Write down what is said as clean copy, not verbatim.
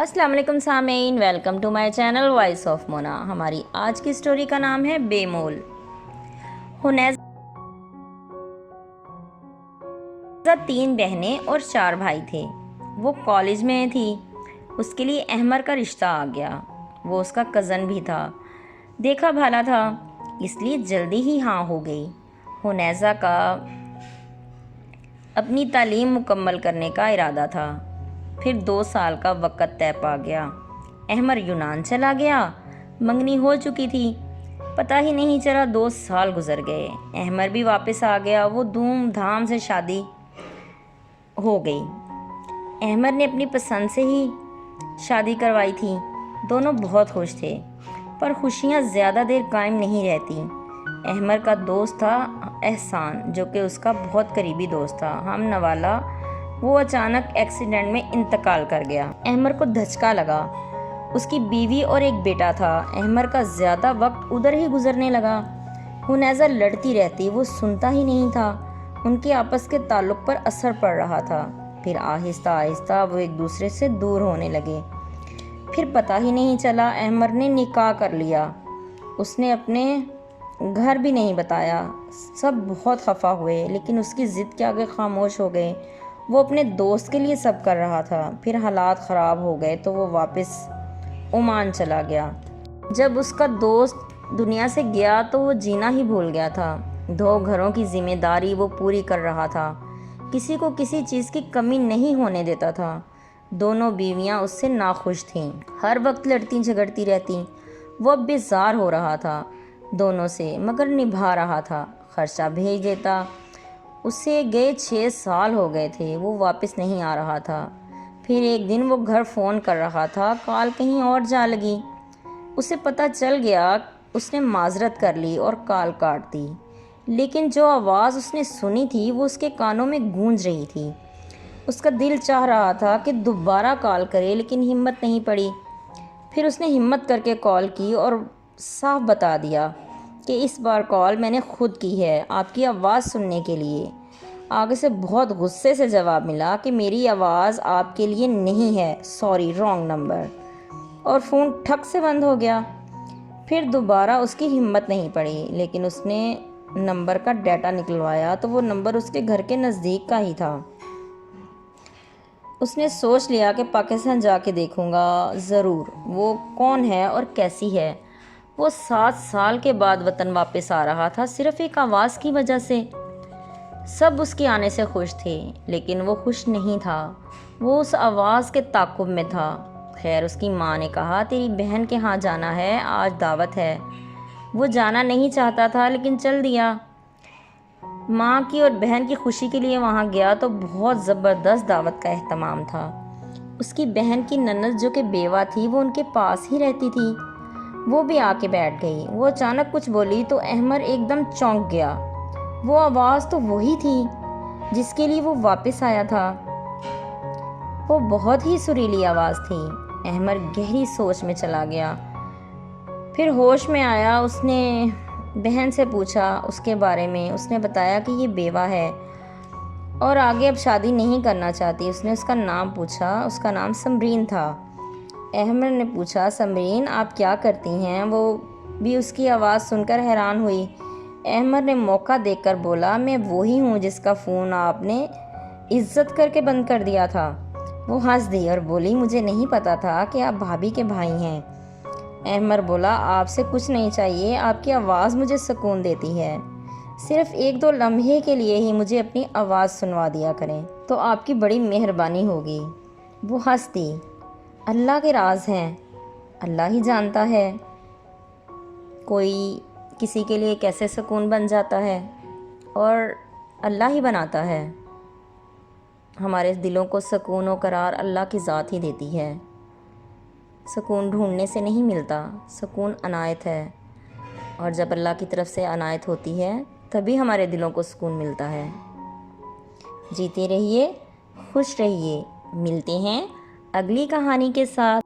السلام علیکم سامعین، welcome to my channel voice of Mona. ہماری آج کی سٹوری کا نام ہے بے مول۔ حنیزہ 3 بہنیں اور 4 بھائی تھے۔ وہ کالج میں تھی۔ اس کے لیے احمر کا رشتہ آ گیا۔ وہ اس کا کزن بھی تھا، دیکھا بھالا تھا، اس لیے جلدی ہی ہاں ہو گئی۔ حنیزہ کا اپنی تعلیم مکمل کرنے کا ارادہ تھا۔ پھر 2 سال کا وقت طے پا گیا۔ احمر یونان چلا گیا۔ منگنی ہو چکی تھی، پتہ ہی نہیں چلا 2 سال گزر گئے۔ احمر بھی واپس آ گیا۔ وہ دھوم دھام سے شادی ہو گئی۔ احمر نے اپنی پسند سے ہی شادی کروائی تھی۔ دونوں بہت خوش تھے، پر خوشیاں زیادہ دیر قائم نہیں رہتی۔ احمر کا دوست تھا احسان، جو کہ اس کا بہت قریبی دوست تھا، ہم نوالا۔ وہ اچانک ایکسیڈنٹ میں انتقال کر گیا۔ احمر کو دھچکا لگا۔ اس کی بیوی اور ایک بیٹا تھا۔ احمر کا زیادہ وقت ادھر ہی گزرنے لگا۔ حنیزہ لڑتی رہتی، وہ سنتا ہی نہیں تھا۔ ان کے آپس کے تعلق پر اثر پڑ رہا تھا۔ پھر آہستہ آہستہ وہ ایک دوسرے سے دور ہونے لگے۔ پھر پتہ ہی نہیں چلا احمر نے نکاح کر لیا۔ اس نے اپنے گھر بھی نہیں بتایا۔ سب بہت خفا ہوئے، لیکن اس کی ضد کے آگے خاموش ہو گئے۔ وہ اپنے دوست کے لیے سب کر رہا تھا۔ پھر حالات خراب ہو گئے تو وہ واپس عمان چلا گیا۔ جب اس کا دوست دنیا سے گیا تو وہ جینا ہی بھول گیا تھا۔ 2 گھروں کی ذمہ داری وہ پوری کر رہا تھا۔ کسی کو کسی چیز کی کمی نہیں ہونے دیتا تھا۔ دونوں بیویاں اس سے ناخوش تھیں، ہر وقت لڑتی جھگڑتی رہتیں۔ وہ اب بیزار ہو رہا تھا دونوں سے، مگر نبھا رہا تھا۔ خرچہ بھیج دیتا۔ اسے گئے 6 سال ہو گئے تھے، وہ واپس نہیں آ رہا تھا۔ پھر ایک دن وہ گھر فون کر رہا تھا، کال کہیں اور جا لگی۔ اسے پتہ چل گیا۔ اس نے معذرت کر لی اور کال کاٹ دی، لیکن جو آواز اس نے سنی تھی وہ اس کے کانوں میں گونج رہی تھی۔ اس کا دل چاہ رہا تھا کہ دوبارہ کال کرے، لیکن ہمت نہیں پڑی۔ پھر اس نے ہمت کر کے کال کی اور صاف بتا دیا کہ اس بار کال میں نے خود کی ہے، آپ کی آواز سننے کے لیے۔ آگے سے بہت غصے سے جواب ملا کہ میری آواز آپ کے لیے نہیں ہے، سوری، رانگ نمبر، اور فون ٹھک سے بند ہو گیا۔ پھر دوبارہ اس کی ہمت نہیں پڑی، لیکن اس نے نمبر کا ڈیٹا نکلوایا تو وہ نمبر اس کے گھر کے نزدیک کا ہی تھا۔ اس نے سوچ لیا کہ پاکستان جا کے دیکھوں گا ضرور وہ کون ہے اور کیسی ہے۔ وہ 7 سال کے بعد وطن واپس آ رہا تھا، صرف ایک آواز کی وجہ سے۔ سب اس کے آنے سے خوش تھے، لیکن وہ خوش نہیں تھا۔ وہ اس آواز کے تعاقب میں تھا۔ خیر، اس کی ماں نے کہا تیری بہن کے ہاں جانا ہے، آج دعوت ہے۔ وہ جانا نہیں چاہتا تھا، لیکن چل دیا۔ ماں کی اور بہن کی خوشی کے لیے وہاں گیا تو بہت زبردست دعوت کا اہتمام تھا۔ اس کی بہن کی نند جو کہ بیوہ تھی، وہ ان کے پاس ہی رہتی تھی، وہ بھی آ کے بیٹھ گئی۔ وہ اچانک کچھ بولی تو احمر ایک دم چونک گیا۔ وہ آواز تو وہی تھی جس کے لیے وہ واپس آیا تھا۔ وہ بہت ہی سریلی آواز تھی۔ احمر گہری سوچ میں چلا گیا۔ پھر ہوش میں آیا۔ اس نے بہن سے پوچھا اس کے بارے میں۔ اس نے بتایا کہ یہ بیوہ ہے اور آگے اب شادی نہیں کرنا چاہتی۔ اس نے اس کا نام پوچھا۔ اس کا نام سمرین تھا۔ احمر نے پوچھا سمرین آپ کیا کرتی ہیں؟ وہ بھی اس کی آواز سن کر حیران ہوئی۔ احمر نے موقع دیکھ کر بولا میں وہی ہوں جس کا فون آپ نے عزت کر کے بند کر دیا تھا۔ وہ ہنس دی اور بولی مجھے نہیں پتا تھا کہ آپ بھابھی کے بھائی ہیں۔ احمر بولا آپ سے کچھ نہیں چاہیے، آپ کی آواز مجھے سکون دیتی ہے، صرف 1-2 لمحے کے لیے ہی مجھے اپنی آواز سنوا دیا کریں تو آپ کی بڑی مہربانی ہوگی۔ وہ ہنس دی۔ اللہ کے راز ہیں، اللہ ہی جانتا ہے کوئی کسی کے لیے کیسے سکون بن جاتا ہے، اور اللہ ہی بناتا ہے۔ ہمارے دلوں کو سکون و قرار اللہ کی ذات ہی دیتی ہے۔ سکون ڈھونڈنے سے نہیں ملتا، سکون عنایت ہے، اور جب اللہ کی طرف سے عنایت ہوتی ہے تبھی ہمارے دلوں کو سکون ملتا ہے۔ جیتے رہیے، خوش رہیے۔ ملتے ہیں اگلی کہانی کے ساتھ۔